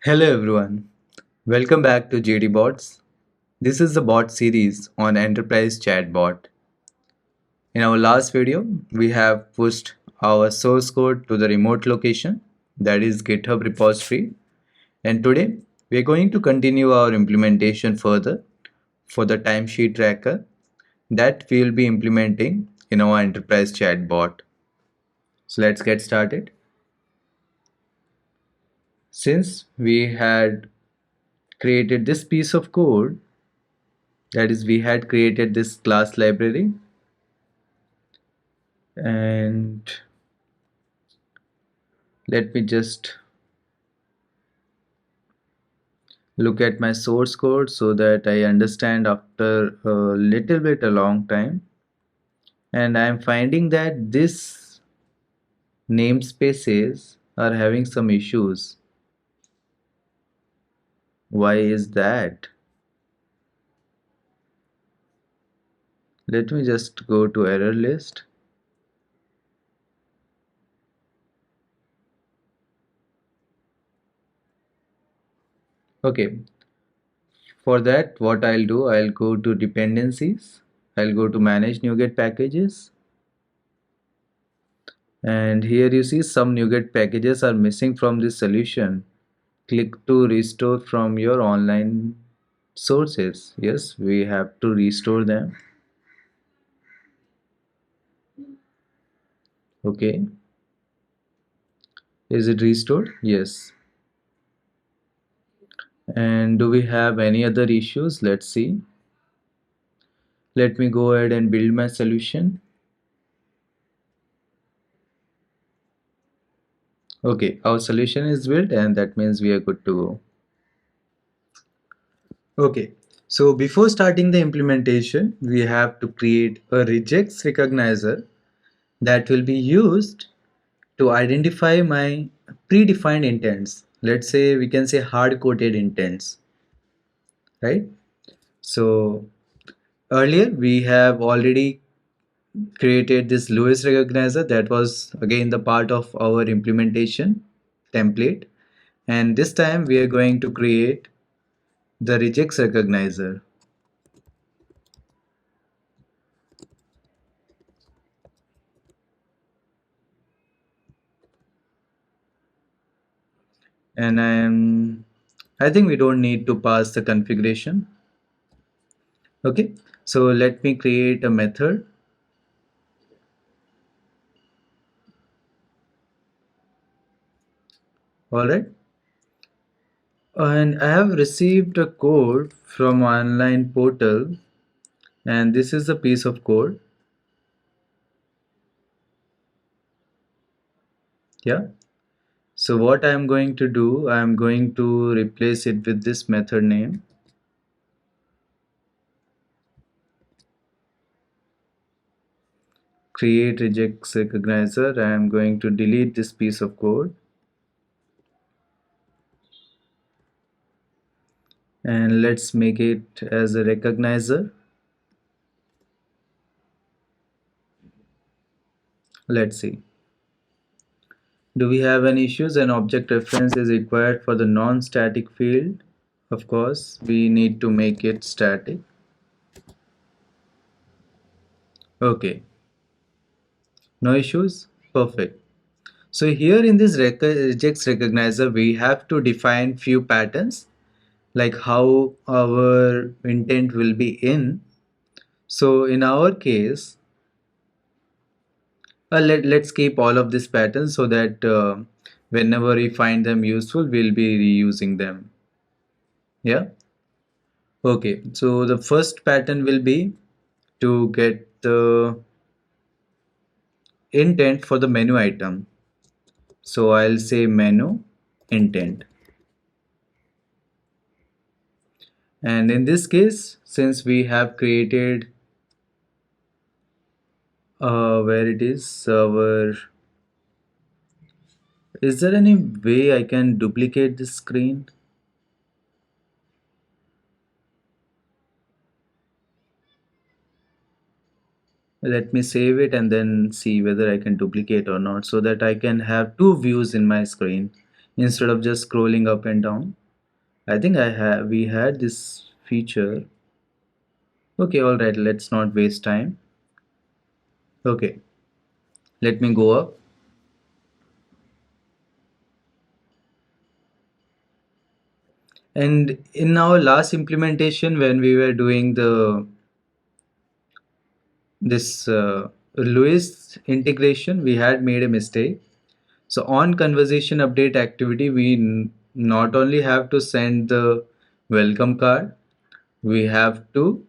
Hello everyone, welcome back to JD Bots. This is the bot series on Enterprise Chatbot. In our last video, we have pushed our source code to the remote location, that is GitHub repository, and today we are going to continue our implementation further for the timesheet tracker that we will be implementing in our Enterprise Chatbot. So let's get started. Since we had created this piece of code, that is we had created this class library, and let me just look at my source code so that I understand after a little bit a long time, and I'm finding that this namespaces are having some issues. Why is that? Let me just go to error list. Okay, for that what I'll do, I'll go to dependencies, I'll go to manage NuGet packages, and here you see some NuGet packages are missing from this solution. Click to restore from your online sources. Yes, we have to restore them. Okay, is it restored? Yes. And do we have any other issues? Let's see. Let me go ahead and build my solution. Okay, our solution is built, and that means we are good to go. Okay, so before starting the implementation, we have to create a regex recognizer that will be used to identify my predefined intents. Let's say we can say hard-coded intents, right? So earlier we have already created this Lewis recognizer that was again the part of our implementation template, and this time we are going to create the regex recognizer. And I think we don't need to pass the configuration. Okay, so let me create a method. All right, and I have received a code from online portal, and this is a piece of code. Yeah, so what I'm going to do, I'm going to replace it with this method name. Create regex recognizer. I'm going to delete this piece of code, and let's make it as a recognizer. Let's see. Do we have any issues? An object reference is required for the non-static field. Of course, we need to make it static. Okay, no issues. Perfect. So here in this regex recognizer, we have to define few patterns like how our intent will be in. So in our case, let's keep all of these patterns so that whenever we find them useful, we'll be reusing them. Yeah. Okay. So the first pattern will be to get the intent for the menu item. So I'll say menu intent. And in this case, since we have created where it is our, is there any way I can duplicate this screen? Let me save it and then see whether I can duplicate or not so that I can have two views in my screen instead of just scrolling up and down. I think we had this feature. Okay, all right, let's not waste time. Okay, let me go up. And in our last implementation, when we were doing the this Lewis integration, we had made a mistake. So on conversation update activity, we not only have to send the welcome card, we have to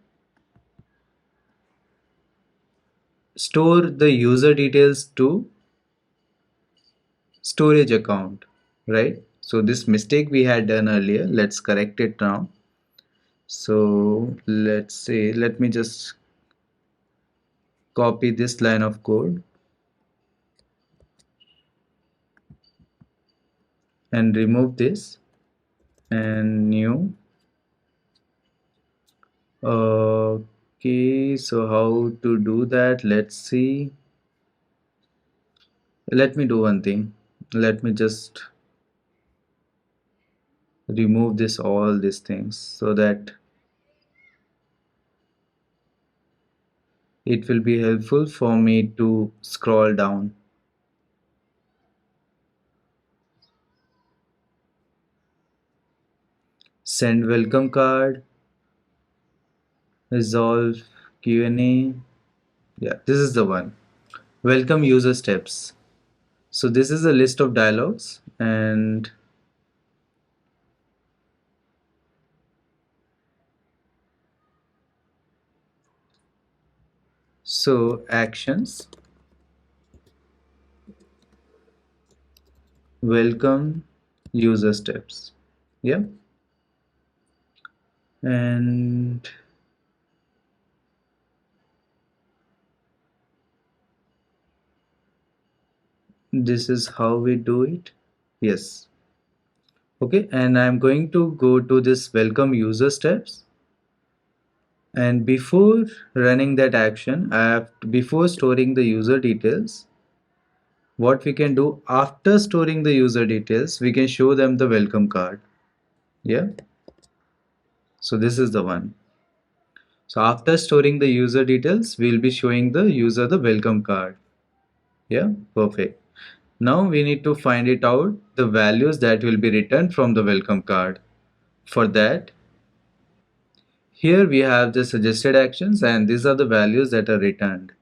store the user details to storage account, right? So this mistake we had done earlier, let's correct it now. So let's say, let me just copy this line of code and remove this and new. Okay, so how to do that? Let's see. Let me do one thing. Let me just remove this all these things so that it will be helpful for me to scroll down. Send welcome card, resolve Q&A. Yeah, this is the one. Welcome user steps. So this is a list of dialogues, and so actions, welcome user steps. Yeah. And this is how we do it. Yes. Okay, and I'm going to go to this welcome user steps, and before running that action, before storing the user details, what we can do after storing the user details, we can show them the welcome card. Yeah, so this is the one. So after storing the user details, we'll be showing the user the welcome card. Yeah, perfect. Now we need to find it out the values that will be returned from the welcome card. For that, here we have the suggested actions, and these are the values that are returned.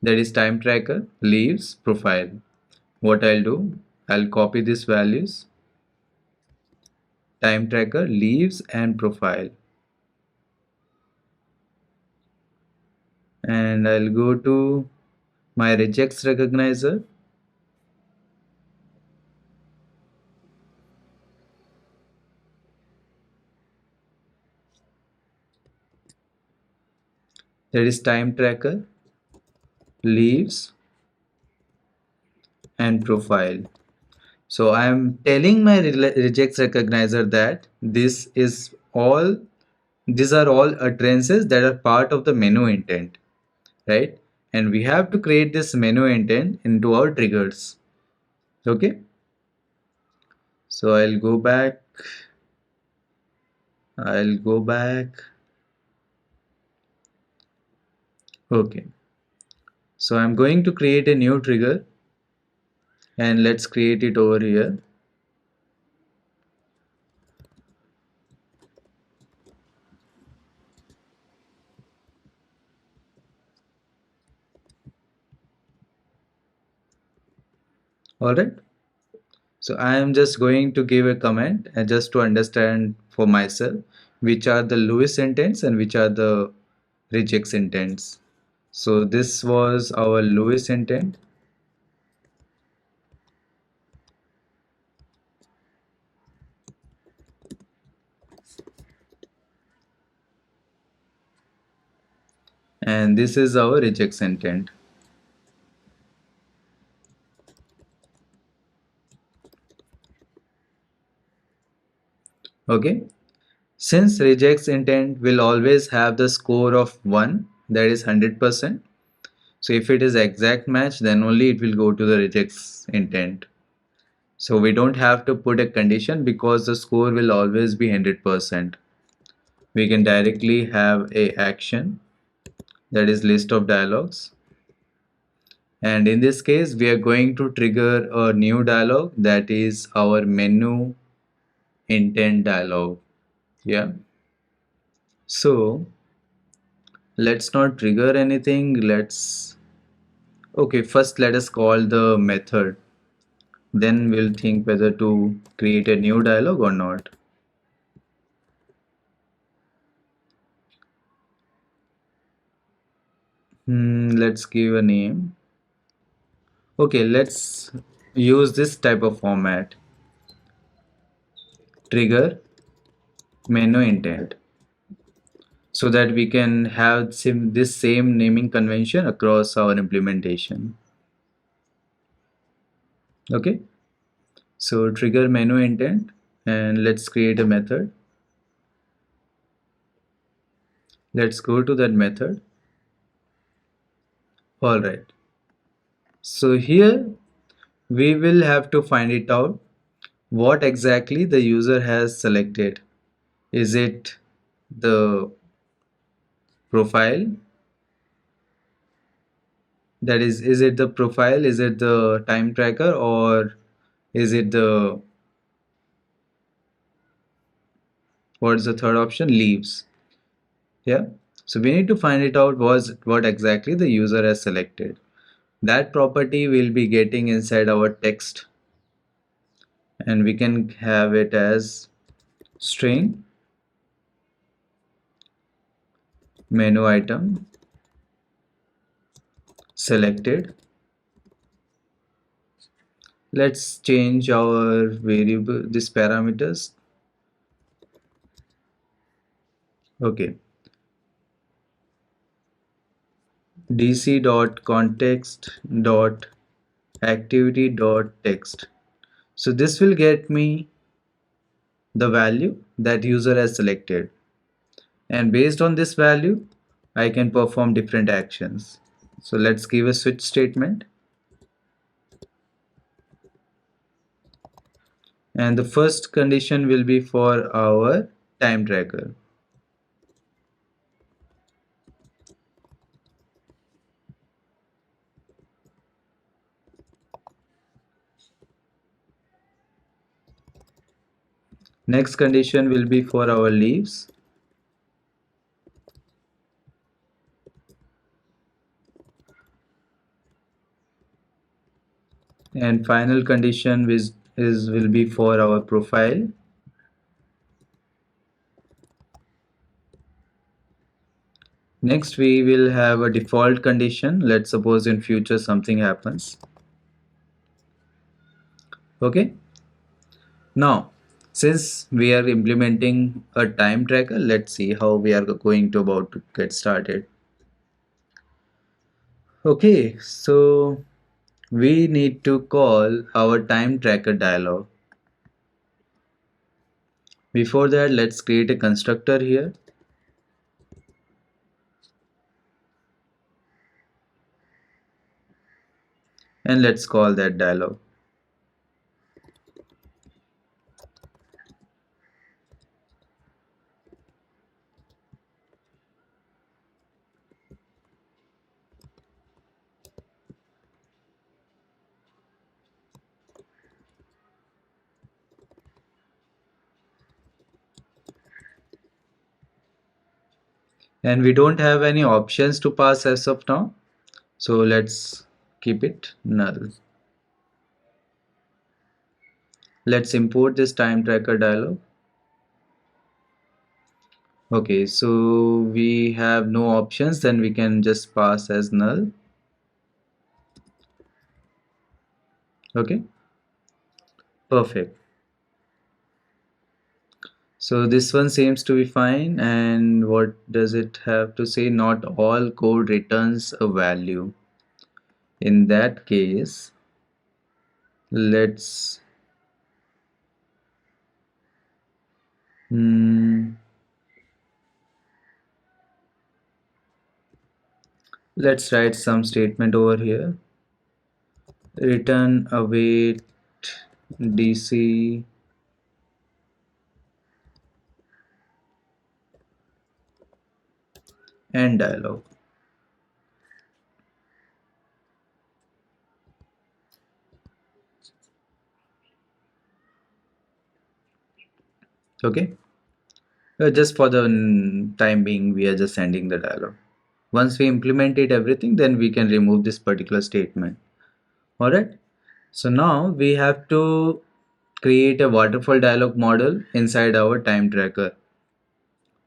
That is time tracker, leaves, profile. What I'll do, I'll copy these values, time tracker, leaves, and profile. And I'll go to my regex recognizer. That is time tracker, leaves, and profile. So I am telling my regex recognizer that these are all utterances that are part of the menu intent, right? And we have to create this menu intent into our triggers. Okay. So I'll go back. Okay. So I'm going to create a new trigger, and let's create it over here. All right. So I am just going to give a comment and just to understand for myself which are the Lewis intents and which are the regex intents. So this was our Lewis intent. And this is our regex intent. Okay. Since regex intent will always have the score of 1, that is 100%. So if it is exact match, then only it will go to the regex intent. So we don't have to put a condition because the score will always be 100%. We can directly have a action, that is list of dialogues. And in this case, we are going to trigger a new dialog, that is our menu intent dialog. Yeah. So let's not trigger anything. Okay, first let us call the method. Then we'll think whether to create a new dialog or not. Let's give a name. Okay, let's use this type of format. Trigger menu intent, so that we can have this same naming convention across our implementation. Okay, so trigger menu intent, and let's create a method. Let's go to that method. All right, so here we will have to find it out what exactly the user has selected. Is it the profile? That is it the profile? Is it the time tracker, or is it the, what's the third option? Leaves. Yeah. So we need to find it out what exactly the user has selected. That property will be getting inside our text, and we can have it as string menu item selected. Let's change our variable, this parameters. Okay, dc.context.activity.text. So this will get me the value that user has selected, and based on this value I can perform different actions. So let's give a switch statement, and the first condition will be for our time tracker. Next condition will be for our leaves, and final condition will be for our profile. Next we will have a default condition. Let's suppose in future something happens. Okay, now since we are implementing a time tracker, let's see how we are going to about to get started. Okay, so we need to call our time tracker dialog. Before that, let's create a constructor here, and let's call that dialog. And we don't have any options to pass as of now, so let's keep it null. Let's import this time tracker dialog. Okay, so we have no options, then we can just pass as null. Okay, perfect. So this one seems to be fine, and what does it have to say? Not all code returns a value. In that case, let's let's write some statement over here. Return await DC and dialog. Okay, just for the time being, we are just sending the dialog. Once we implement it everything, then we can remove this particular statement. All right. So now we have to create a waterfall dialog model inside our time tracker.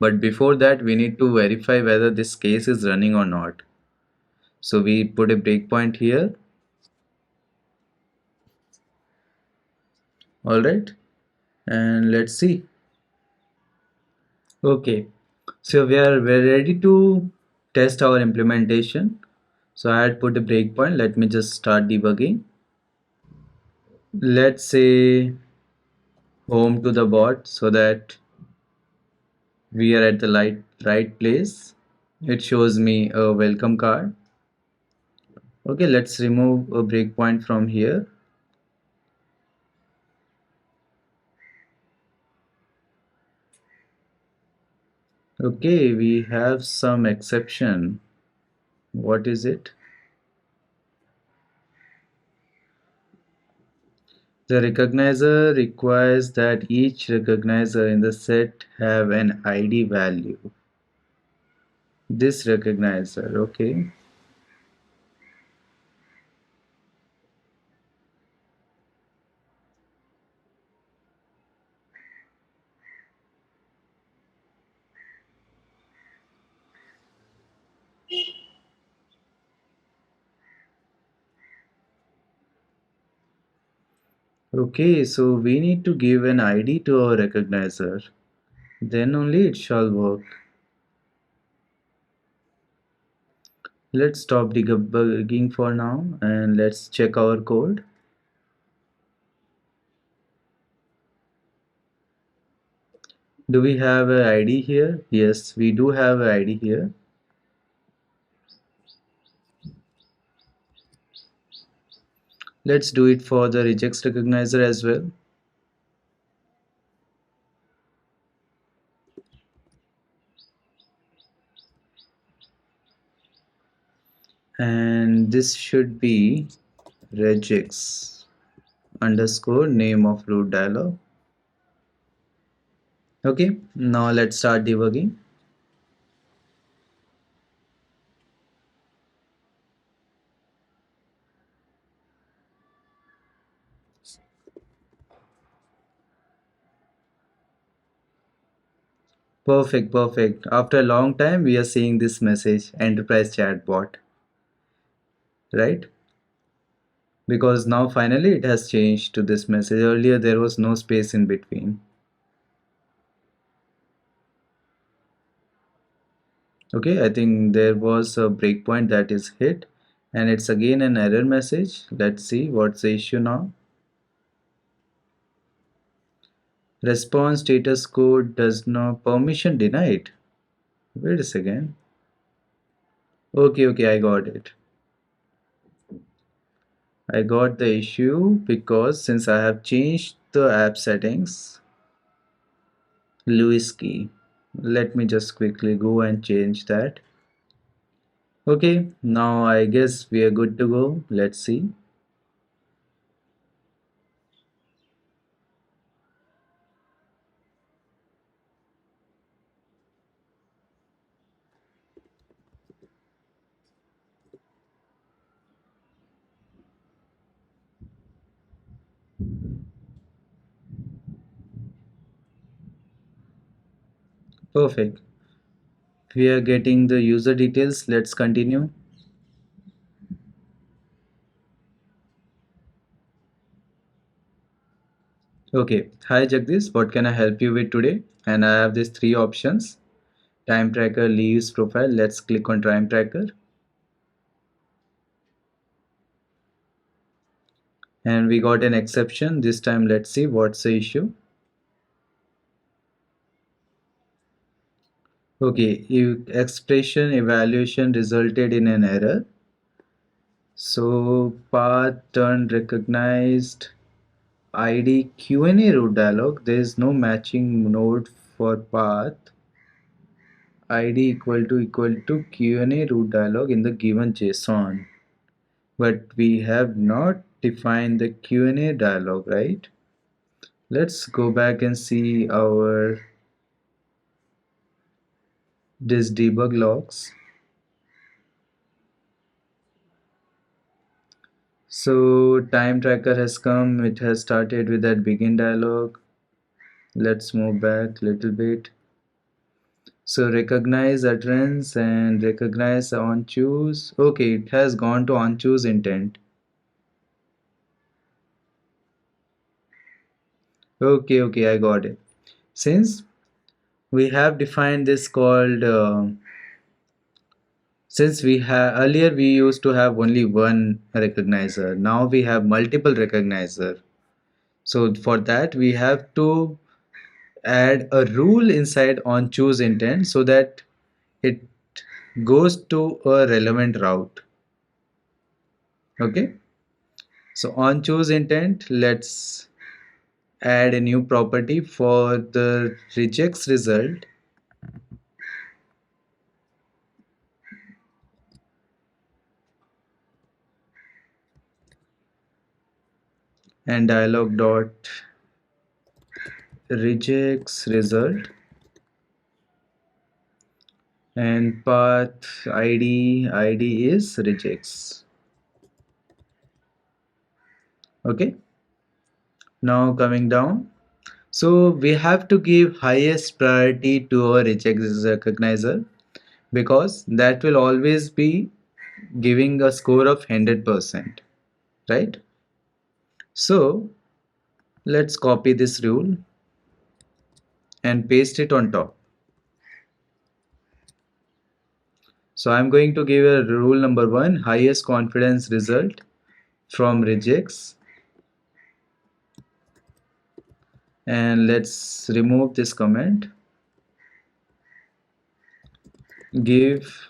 But before that, we need to verify whether this case is running or not. So we put a breakpoint here. All right. And let's see. Okay. So we're ready to test our implementation. So I had put a breakpoint. Let me just start debugging. Let's say home to the bot so that we are at the right place. It shows me a welcome card. Okay, let's remove a breakpoint from here. Okay, we have some exception. What is it? The recognizer requires that each recognizer in the set have an ID value. This recognizer, okay. Okay, so we need to give an ID to our recognizer. Then only it shall work. Let's stop debugging for now and let's check our code. Do we have an ID here? Yes, we do have an ID here. Let's do it for the regex recognizer as well. And this should be regex underscore name of root dialog. Okay, now let's start debugging. Perfect, perfect. After a long time, we are seeing this message, enterprise chatbot, right? Because now finally it has changed to this message. Earlier there was no space in between. Okay, I think there was a breakpoint that is hit and it's again an error message. Let's see what's the issue now. Response status code does not permission denied. Wait a second. Okay, okay, I got it. I got the issue because since I have changed the app settings, Lewis key. Let me just quickly go and change that. Okay, now I guess we are good to go. Let's see. Perfect. We are getting the user details. Let's continue. Okay. Hi Jagdish, what can I help you with today? And I have these three options. Time tracker, leaves, profile. Let's click on time tracker. And we got an exception. This time let's see what's the issue. Okay, expression evaluation resulted in an error. So path turned recognized id Q&A root dialog. There is no matching node for path id equal to Q&A root dialog in the given JSON. But we have not defined the Q&A dialog, right? Let's go back and see our this debug logs. So time tracker has come, it has started with that begin dialog. Let's move back a little bit. So recognize utterance and recognize on choose. Okay, it has gone to on choose intent. Okay, I got it. Since we have defined this called since we have earlier we used to have only one recognizer, now we have multiple recognizer. So for that we have to add a rule inside on choose intent so that it goes to a relevant route. Okay, so on choose intent, let's add a new property for the regex result, and dialog dot regex result, and path id is regex. Okay, now coming down, so we have to give highest priority to our regex recognizer because that will always be giving a score of 100%, right? So let's copy this rule and paste it on top. So I'm going to give a rule number 1, highest confidence result from regex, and let's remove this comment. Give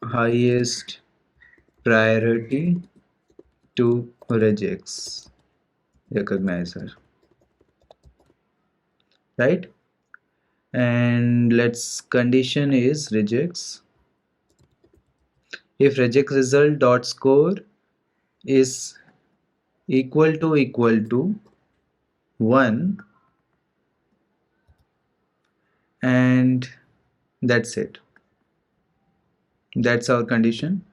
highest priority to regex recognizer, right? And let's condition is regex. If regex result dot score is equal to 1, and that's it. That's our condition.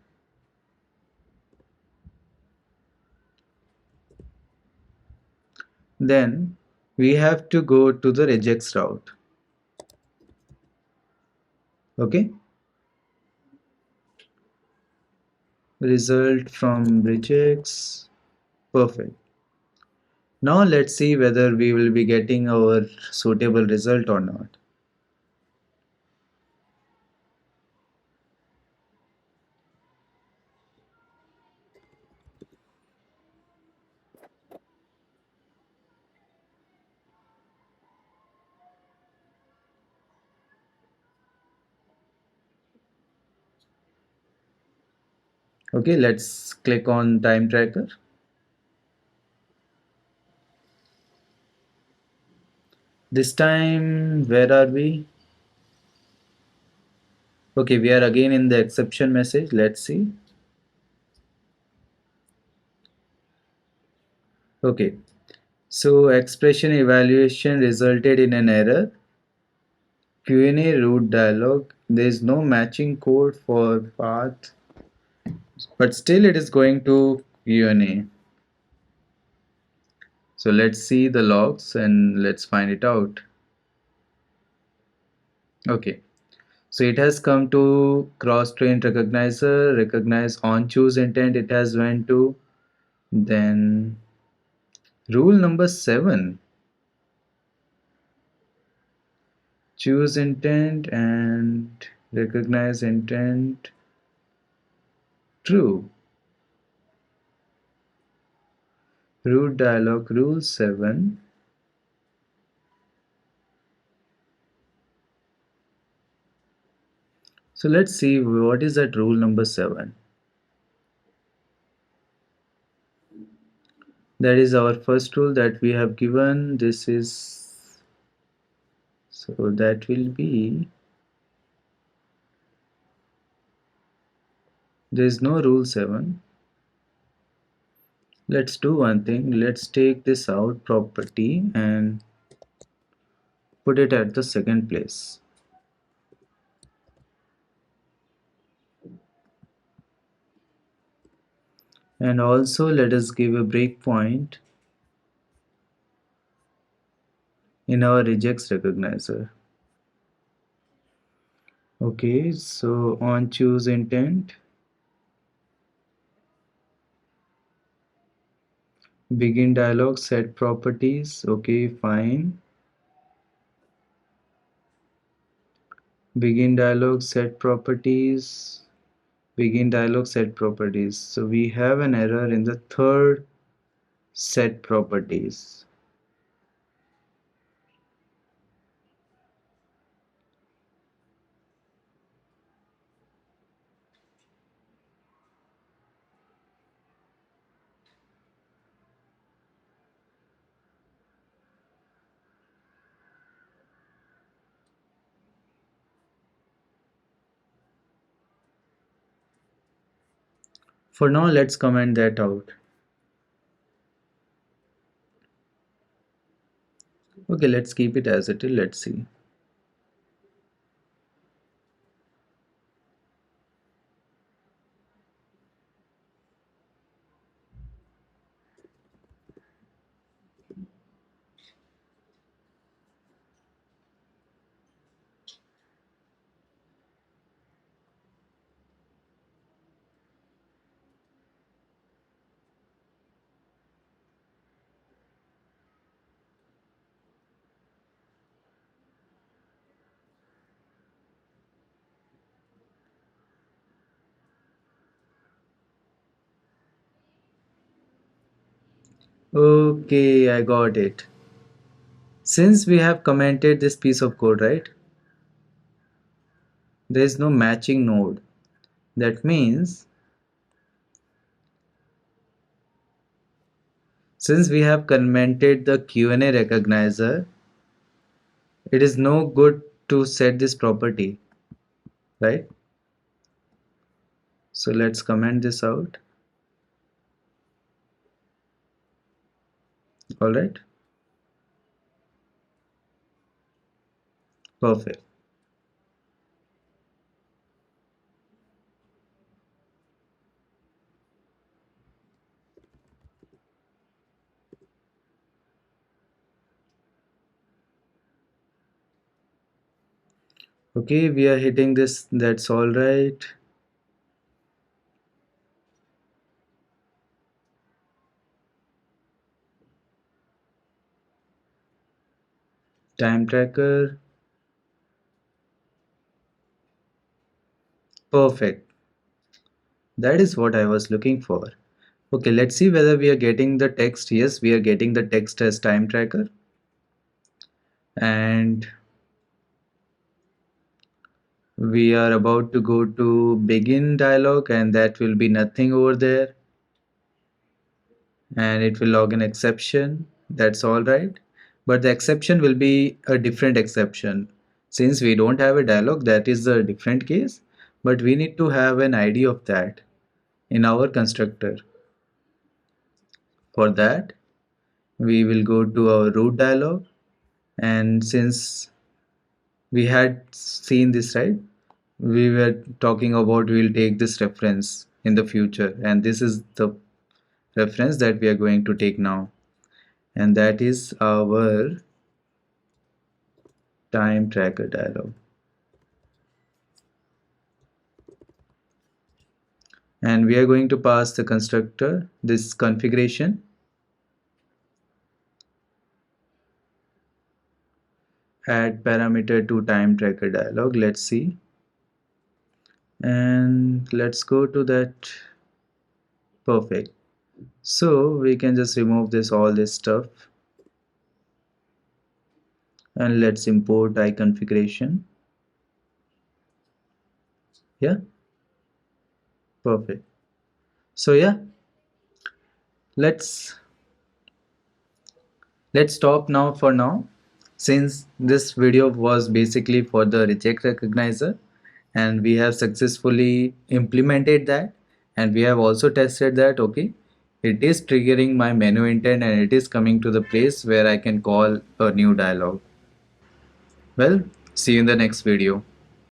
Then we have to go to the regex route. Okay, result from regex. Perfect. Now let's see whether we will be getting our suitable result or not. Okay, let's click on time tracker. This time, where are we? Okay, we are again in the exception message. Let's see. Okay, so expression evaluation resulted in an error. Q&A root dialog. There is no matching code for path, but still it is going to Q&A. So let's see the logs and let's find it out. Okay, so it has come to cross-trained recognizer, recognize on choose intent. It has went to, then rule number 7, choose intent and recognize intent true. Root dialog rule 7. So let's see what is that rule number 7. That is our first rule that we have given. This is, so that will be, there is no rule 7. Let's do one thing. Let's take this out property and put it at the second place. And also let us give a breakpoint in our regex recognizer. Okay, so on choose intent, begin dialog, set properties. Okay, fine. Begin dialog, set properties. Begin dialog, set properties. So we have an error in the third set properties. For now, let's comment that out. Okay, let's keep it as it is. Let's see. Okay, I got it. Since we have commented this piece of code, right? There is no matching node. That means since we have commented the Q&A recognizer, it is no good to set this property, right? So let's comment this out. All right. Perfect. Okay, we are hitting this. That's all right. Time tracker. Perfect. That is what I was looking for. Okay, let's see whether we are getting the text. Yes, we are getting the text as time tracker. And we are about to go to begin dialog, and that will be nothing over there. And it will log an exception. That's all right. But the exception will be a different exception. Since we don't have a dialog, that is a different case. But we need to have an ID of that in our constructor. For that, we will go to our root dialog. And since we had seen this, right, we were talking about we'll take this reference in the future, and this is the reference that we are going to take now, and that is our time tracker dialog. And we are going to pass the constructor this configuration, add parameter to time tracker dialog. Let's see, and let's go to that. Perfect. So we can just remove this all this stuff, and let's import iConfiguration. Yeah, perfect. So yeah, let's Let's stop now for now, since this video was basically for the reject recognizer and we have successfully implemented that, and we have also tested that okay, it is triggering my menu intent and it is coming to the place where I can call a new dialog. Well, see you in the next video.